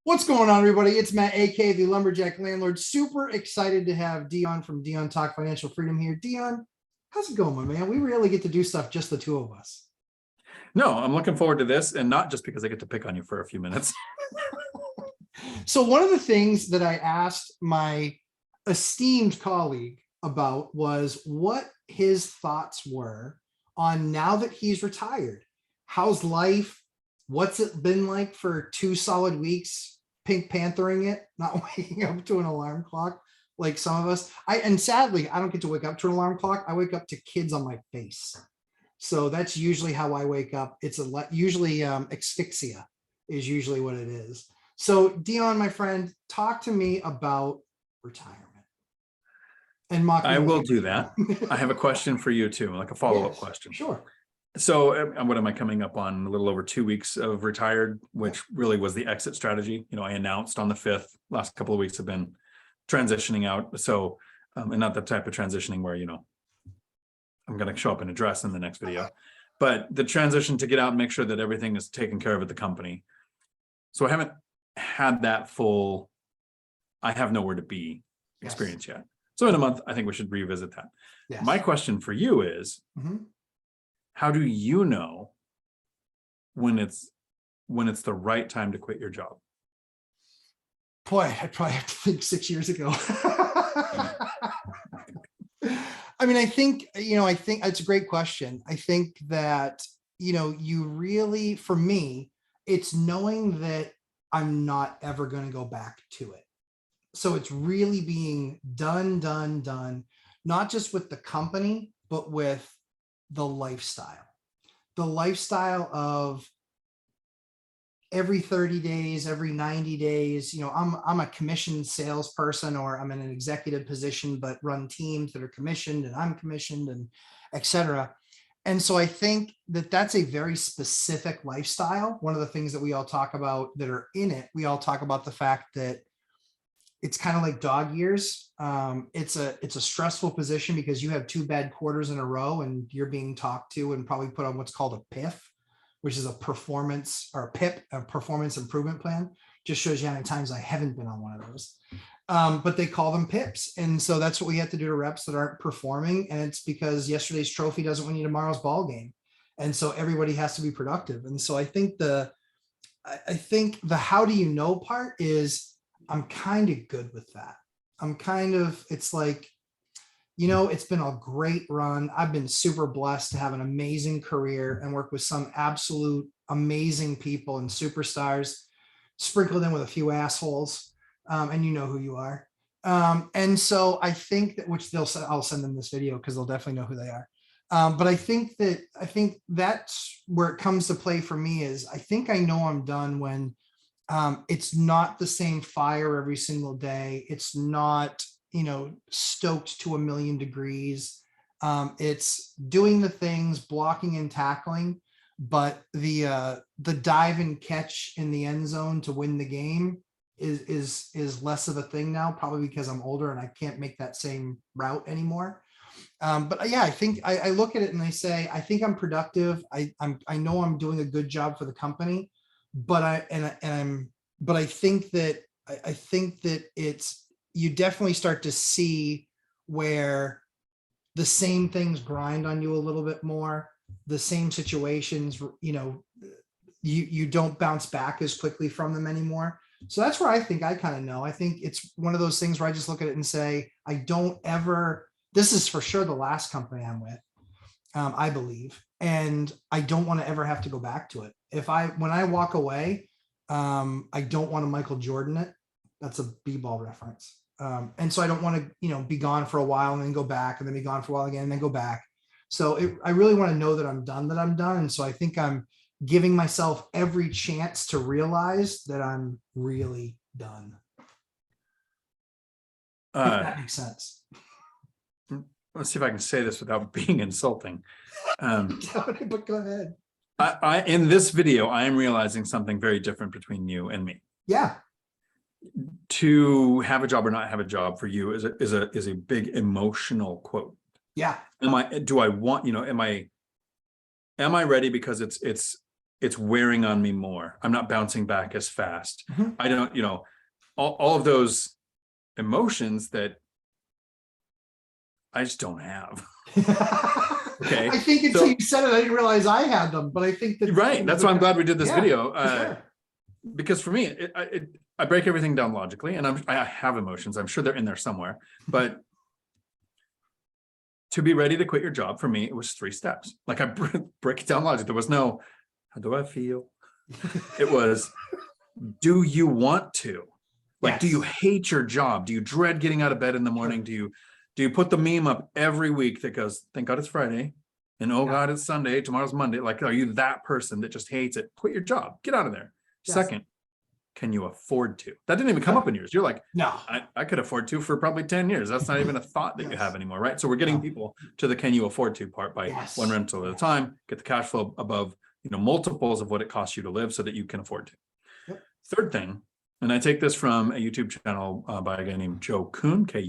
What's going on, everybody? It's Matt, aka the Lumberjack Landlord. Super excited to have Dion from Dion Talk Financial Freedom here. Dion, how's it going, my man? We rarely get to do stuff just the two of us. No, I'm looking forward to this, and not just because I get to pick on you for a few minutes. So one of the things that I asked my esteemed colleague about was what his thoughts were on now that he's retired. How's life? What's it been like for 2 solid weeks, Pink Panthering it, not waking up to an alarm clock like some of us. And sadly, I don't get to wake up to an alarm clock. I wake up to kids on my face. So that's usually how I wake up. It's usually asphyxia is usually what it is. So Dion, my friend, talk to me about retirement. And I will do that. I have a question for you too, like a follow-up question. Sure. So what am I coming up on? A little over 2 weeks of retired, which really was the exit strategy. I announced on the 5th, last couple of weeks have been transitioning out. So, and not the type of transitioning where, I'm going to show up in a dress in the next video, but the transition to get out and make sure that everything is taken care of at the company. So I haven't had that full, I have nowhere to be experience yet. So in a month, I think we should revisit that. Yes. My question for you is, how do you know when it's the right time to quit your job? Boy, I probably have to think 6 years ago. I mean, I think it's a great question. I think that, you really, for me, it's knowing that I'm not ever going to go back to it. So it's really being done, not just with the company, but with the lifestyle of every 30 days, every 90 days, I'm a commissioned salesperson, or I'm in an executive position, but run teams that are commissioned and I'm commissioned and et cetera. And so I think that that's a very specific lifestyle. One of the things that we all talk about that are in it, we all talk about the fact that it's kind of like dog years. It's a stressful position because you have 2 bad quarters in a row and you're being talked to and probably put on what's called a PIF, which is a performance, or a PIP, a performance improvement plan. Just shows you how many times I haven't been on one of those. But they call them PIPs. And so that's what we have to do to reps that aren't performing. And it's because yesterday's trophy doesn't win you tomorrow's ball game. And so everybody has to be productive. And so I think the how do you know part is, I'm kind of good with that. It's like, it's been a great run. I've been super blessed to have an amazing career and work with some absolute amazing people and superstars, sprinkled in with a few assholes. And you know who you are. And so I think that, I'll send them this video because they'll definitely know who they are. But I think that's where it comes to play for me is, I think I know I'm done when it's not the same fire every single day. It's not, stoked to 1,000,000 degrees. It's doing the things, blocking and tackling, but the dive and catch in the end zone to win the game is less of a thing now, probably because I'm older and I can't make that same route anymore. But yeah, I think I look at it and I say, I think I'm productive. I know I'm doing a good job for the company. But I think that you definitely start to see where the same things grind on you a little bit more. The same situations, you don't bounce back as quickly from them anymore. So that's where I think I kind of know. I think it's one of those things where I just look at it and say, this is for sure the last company I'm with, I believe. And I don't want to ever have to go back to it. When I walk away, I don't want to Michael Jordan it. That's a b-ball reference. And so I don't want to, be gone for a while and then go back and then be gone for a while again and then go back. So I really want to know that I'm done. And so I think I'm giving myself every chance to realize that I'm really done. If that makes sense. Let's see if I can say this without being insulting. But go ahead. In this video, I am realizing something very different between you and me. Yeah. To have a job or not have a job for you is a big emotional quote. Yeah. Am I ready because it's it's wearing on me more. I'm not bouncing back as fast. Mhm. I don't, all of those emotions that I just don't have. Okay. I think until So, you said it, I didn't realize I had them, but I think that right. That's why I'm glad we did this Yeah, video. for sure. Because for me, I break everything down logically, and I have emotions. I'm sure they're in there somewhere, but to be ready to quit your job, for me, it was 3 steps. Like I break it down logically. There was no, how do I feel? It was, do you want to? Like, do you Yes. hate your job? Do you dread getting out of bed in the morning? Sure. Do you put the meme up every week that goes, thank God it's Friday, and oh Yeah. God, it's Sunday, tomorrow's Monday? Like, are you that person that just hates it? Quit your job, get out of there. Yes. Second, can you afford to? That didn't even come up in yours. You're like, No. I could afford to for probably 10 years. That's not even a thought that you Yes. have anymore, right? So we're getting No. people to the can you afford to part by Yes. one rental at a time, get the cash flow above, multiples of what it costs you to live so that you can afford to. Yep. Third thing, and I take this from a YouTube channel by a guy named Joe Kuhn, Kuhn.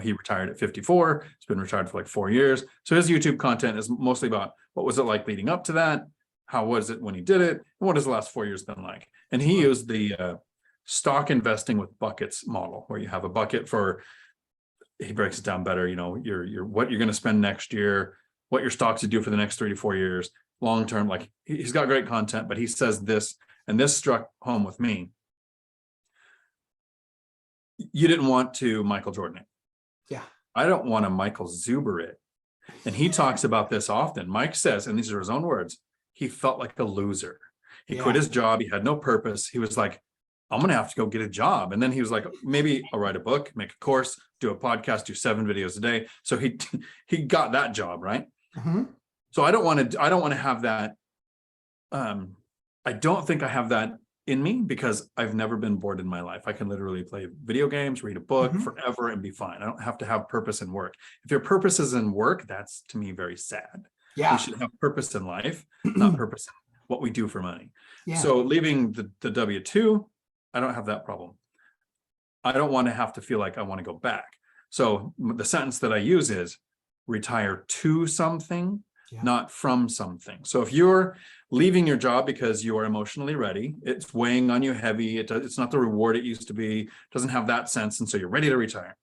He retired at 54. He's been retired for like 4 years. So his YouTube content is mostly about what was it like leading up to that? How was it when he did it? And what has the last 4 years been like? And he used the stock investing with buckets model, where you have a bucket for, he breaks it down better, your what you're going to spend next year, what your stocks would do for the next 3 to 4 years, long term. Like, he's got great content, but he says this, and this struck home with me. You didn't want to Michael Jordan it. Yeah. I don't want to Michael Zuber it. And he talks about this often. Mike says, and these are his own words, he felt like a loser. He quit his job. He had no purpose. He was like, I'm going to have to go get a job. And then he was like, maybe I'll write a book, make a course, do a podcast, do 7 videos a day. So he got that job, right? Mhm. So I don't want to have that. I don't think I have that in me, because I've never been bored in my life. I can literally play video games, read a book Mhm. forever and be fine. I don't have to have purpose in work. If your purpose is in work, that's to me very sad. Yeah. We should have purpose in life, not purpose in what we do for money. Yeah. So leaving the W-2, I don't have that problem. I don't want to have to feel like I want to go back. So the sentence that I use is retire to something, Yeah. not from something. So if you're leaving your job because you are emotionally ready, it's weighing on you heavy, it's not the reward it used to be, doesn't have that sense, and so you're ready to retire.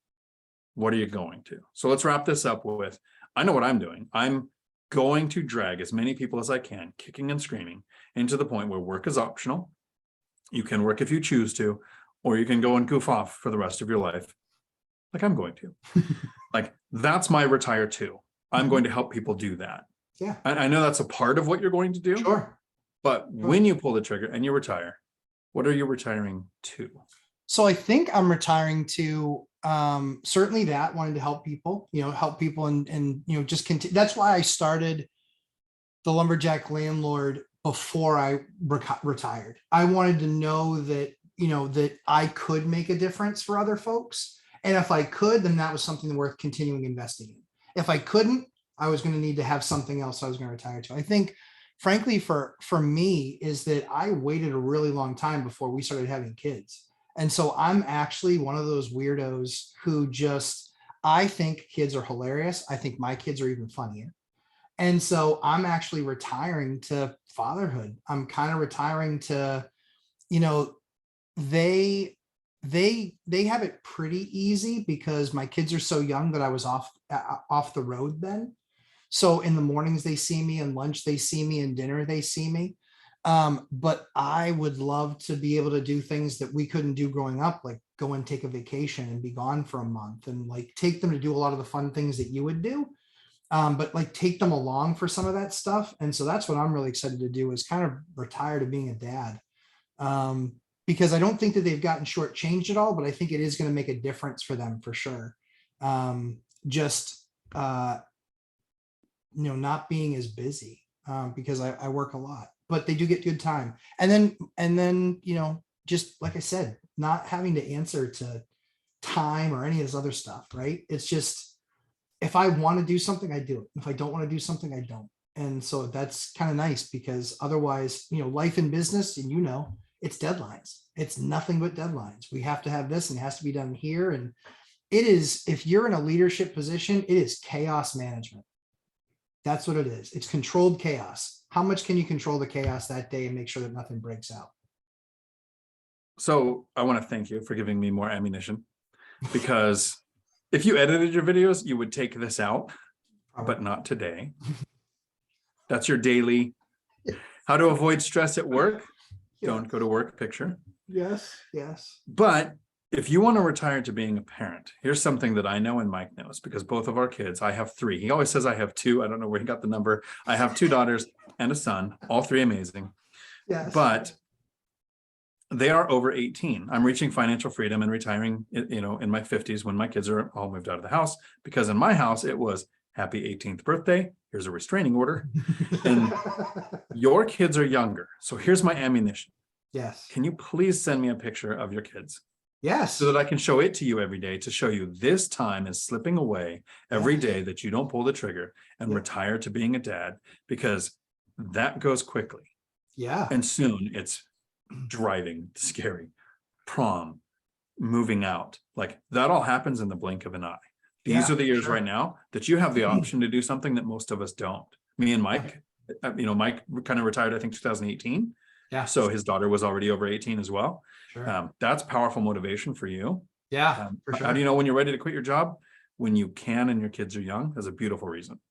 What are you going to? So let's wrap this up with, I know what I'm doing. I'm going to drag as many people as I can, kicking and screaming, into the point where work is optional. You can work if you choose to, or you can go and goof off for the rest of your life, like I'm going to. Like, that's my retire to. I'm going to help people do that. Yeah. I know that's a part of what you're going to do. Sure. But when you pull the trigger and you retire, what are you retiring to? So I think I'm retiring to certainly that, wanting to help people, and just continue. That's why I started the Lumberjack Landlord before I retired. I wanted to know that, that I could make a difference for other folks. And if I could, then that was something worth continuing investing in. If I couldn't, I was going to need to have something else I was going to retire to. I think, frankly, for me, is that I waited a really long time before we started having kids. And so I'm actually one of those weirdos who I think kids are hilarious. I think my kids are even funnier. And so I'm actually retiring to fatherhood. I'm kind of retiring to, they have it pretty easy because my kids are so young that I was off the road then. So in the mornings they see me, and lunch they see me, and dinner they see me. But I would love to be able to do things that we couldn't do growing up, like go and take a vacation and be gone for a month, and like take them to do a lot of the fun things that you would do. But like take them along for some of that stuff. And so that's what I'm really excited to do, is kind of retire to being a dad. Because I don't think that they've gotten shortchanged at all, but I think it is going to make a difference for them for sure. Not being as busy, because I work a lot, but they do get good time. And then, just like I said, not having to answer to time or any of this other stuff, right? It's just, if I want to do something, I do it. If I don't want to do something, I don't. And so that's kind of nice, because otherwise, life in business, and it's deadlines. It's nothing but deadlines. We have to have this, and it has to be done here. And it is, if you're in a leadership position, it is chaos management. That's what it is. It's controlled chaos. How much can you control the chaos that day and make sure that nothing breaks out? So I want to thank you for giving me more ammunition, because if you edited your videos, you would take this out, but not today. That's your daily how to avoid stress at work. Don't go to work picture. Yes. Yes. But if you want to retire to being a parent, here's something that I know and Mike knows, because both of our kids, I have 3. He always says I have 2. I don't know where he got the number. I have 2 daughters and a son, all 3 amazing. Yes. But they are over 18. I'm reaching financial freedom and retiring, in my 50s when my kids are all moved out of the house, because in my house, it was happy 18th birthday. Here's a restraining order. And your kids are younger. So here's my ammunition. Yes. Can you please send me a picture of your kids? Yes. So that I can show it to you every day, to show you this time is slipping away every Yes. day that you don't pull the trigger and retire to being a dad, because that goes quickly. Yeah. And soon it's driving, scary, prom, moving out. Like that all happens in the blink of an eye. These Yeah, are the years sure. right now that you have the option to do something that most of us don't. Me and Mike, Mike kind of retired, I think 2018. Yeah. So his daughter was already over 18 as well. Sure. That's powerful motivation for you. Yeah. For sure. How do you know when you're ready to quit your job? When you can and your kids are young. That's a beautiful reason.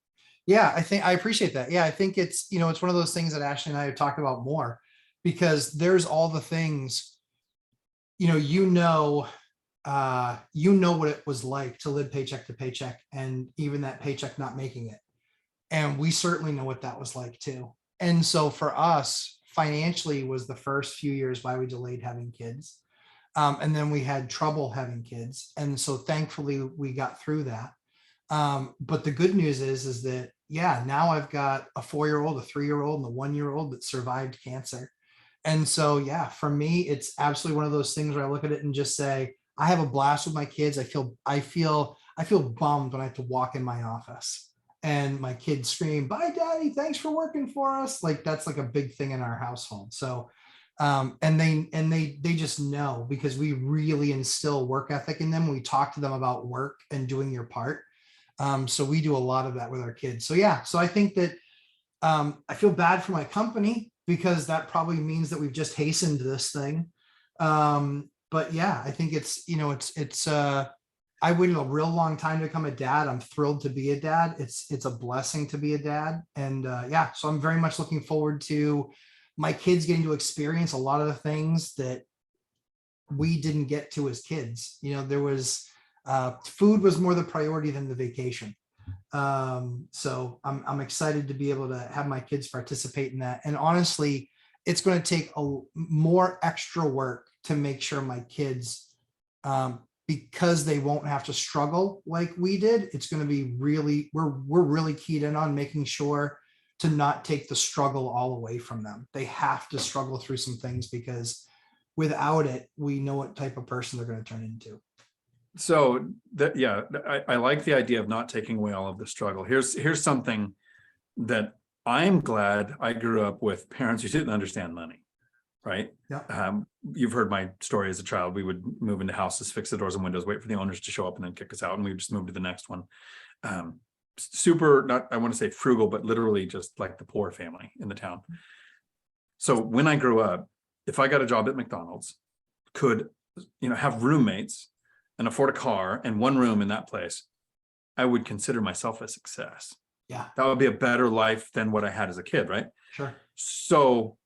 Yeah, I think I appreciate that. Yeah, I think it's, it's one of those things that Ashley and I have talked about more, because there's all the things, what it was like to live paycheck to paycheck, and even that paycheck not making it. And we certainly know what that was like too. And so for us, financially was the first few years why we delayed having kids. And then we had trouble having kids. And so thankfully we got through that. But the good news is that, yeah, now I've got a 4-year-old, a 3-year-old, and a 1-year-old that survived cancer. And so, yeah, for me, it's absolutely one of those things where I look at it and just say, I have a blast with my kids. I feel bummed when I have to walk in my office and my kids scream, "Bye, Daddy, thanks for working for us." Like that's like a big thing in our household. So, and they just know, because we really instill work ethic in them. We talk to them about work and doing your part. So we do a lot of that with our kids. So yeah, so I think that I feel bad for my company, because that probably means that we've just hastened this thing. But yeah, I think I waited a real long time to become a dad. I'm thrilled to be a dad. It's a blessing to be a dad. And yeah, so I'm very much looking forward to my kids getting to experience a lot of the things that we didn't get to as kids. There was food was more the priority than the vacation. So I'm excited to be able to have my kids participate in that. And honestly, it's going to take more extra work to make sure my kids, because they won't have to struggle like we did. It's going to be we're really keyed in on making sure to not take the struggle all away from them. They have to struggle through some things, because without it, we know what type of person they're going to turn into. So that, yeah, I like the idea of not taking away all of the struggle. Here's something that I'm glad I grew up with parents who didn't understand money, right? Yeah. You've heard my story as a child. We would move into houses, fix the doors and windows, wait for the owners to show up, and then kick us out, and we would just move to the next one. Super, not, I want to say frugal, but literally just like the poor family in the town. So when I grew up, if I got a job at McDonald's, could, have roommates and afford a car and one room in that place, I would consider myself a success. Yeah. That would be a better life than what I had as a kid, right? Sure. So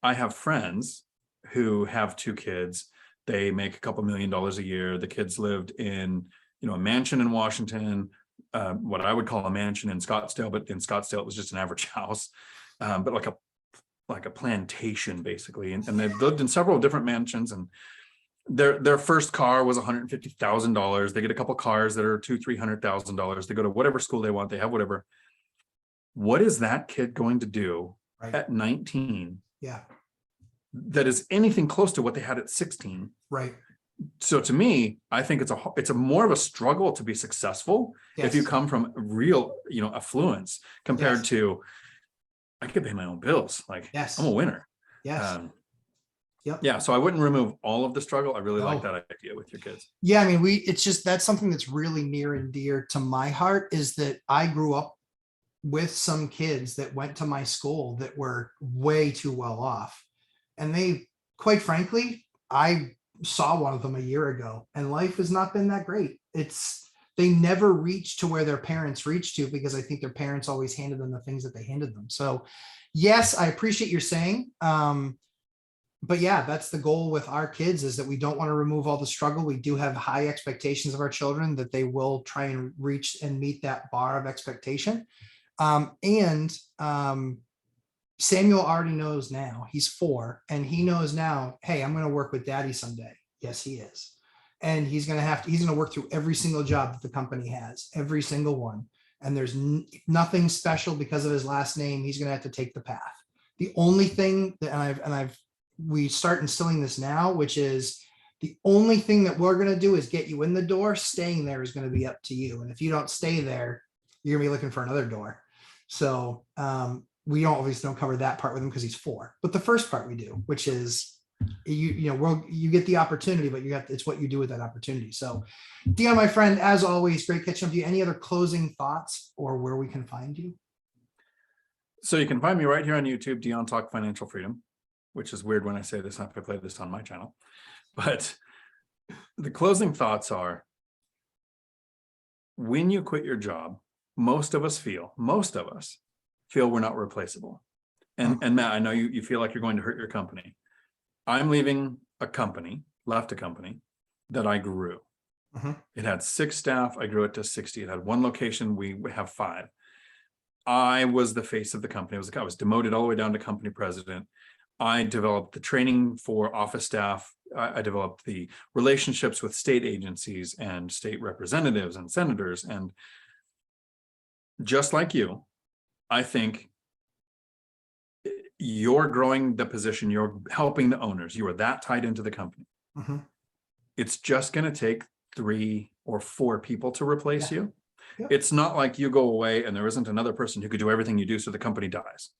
I have friends who have 2 kids. They make a couple $1 million a year. The kids lived in, a mansion in Washington, what I would call a mansion in Scottsdale, but in Scottsdale, it was just an average house, but like a plantation basically. And they've lived in several different mansions, and their first car was $150,000. They get a couple cars that are $200,000-$300,000. They go to whatever school they want. They have whatever. What is that kid going to do at 19? Yeah. That is anything close to what they had at 16. Right. So to me, I think it's a more of a struggle to be successful if you come from real, affluence compared to, I could pay my own bills. Like, I'm a winner. Yes. Yep. Yeah. So I wouldn't remove all of the struggle. I really like that idea with your kids. Yeah. I mean, it's just, that's something that's really near and dear to my heart, is that I grew up with some kids that went to my school that were way too well off. And they, quite frankly, I saw one of them a year ago, and life has not been that great. They never reached to where their parents reached to, because I think their parents always handed them the things that they handed them. So yes, I appreciate your saying. But yeah, that's the goal with our kids, is that we don't want to remove all the struggle. We do have high expectations of our children, that they will try and reach and meet that bar of expectation. And Samuel already knows now, he's 4, and he knows now, hey, I'm going to work with daddy someday. Yes, he is. And he's going to work through every single job that the company has, every single one. And there's nothing special because of his last name. He's going to have to take the path. The only thing that we start instilling this now, which is the only thing that we're going to do is get you in the door. Staying there is going to be up to you. And if you don't stay there, you're going to be looking for another door. So we obviously don't cover that part with him because he's 4. But the first part we do, which is you get the opportunity, but it's what you do with that opportunity. So Dion, my friend, as always, great catching up with you. Any other closing thoughts or where we can find you? So you can find me right here on YouTube, Dion Talk Financial Freedom, which is weird when I say this after I play this on my channel. But the closing thoughts are, when you quit your job, most of us feel we're not replaceable. And Matt, I know you feel like you're going to hurt your company. I'm leaving left a company that I grew. It had 6 staff. I grew it to 60. It had 1 location. We have 5. I was the face of the company. I was demoted all the way down to company president. I developed the training for office staff. I developed the relationships with state agencies and state representatives and senators. And just like you, I think you're growing the position, you're helping the owners, you are that tied into the company. It's just going to take 3 or 4 people to replace you. It's not like you go away and there isn't another person who could do everything you do, so the company dies.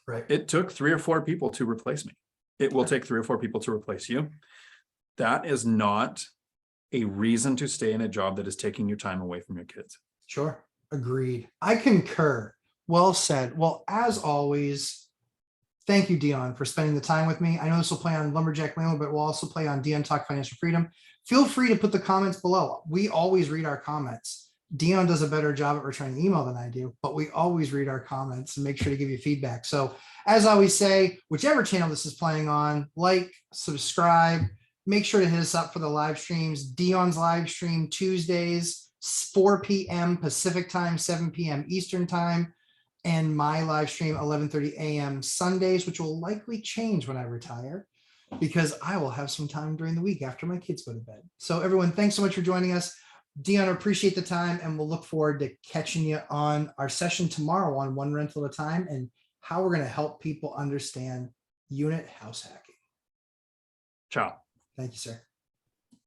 Right. It took 3 or 4 people to replace me. It will take 3 or 4 people to replace you. That is not a reason to stay in a job that is taking your time away from your kids. Sure. Agreed. I concur. Well said. Well, as always, thank you, Dion, for spending the time with me. I know this will play on Lumberjack Landlord, but we'll also play on Dion Talk Financial Freedom. Feel free to put the comments below. We always read our comments. Dion does a better job at returning email than I do, but we always read our comments and make sure to give you feedback. So as I always say, whichever channel this is playing on, like, subscribe, make sure to hit us up for the live streams. Dion's live stream Tuesdays, 4 p.m. Pacific time, 7 p.m. Eastern time, and my live stream 11:30 a.m. Sundays, which will likely change when I retire, because I will have some time during the week after my kids go to bed. So everyone, thanks so much for joining us. Dion, appreciate the time, and we'll look forward to catching you on our session tomorrow on One Rental at a Time and how we're going to help people understand unit house hacking. Ciao. Thank you, sir.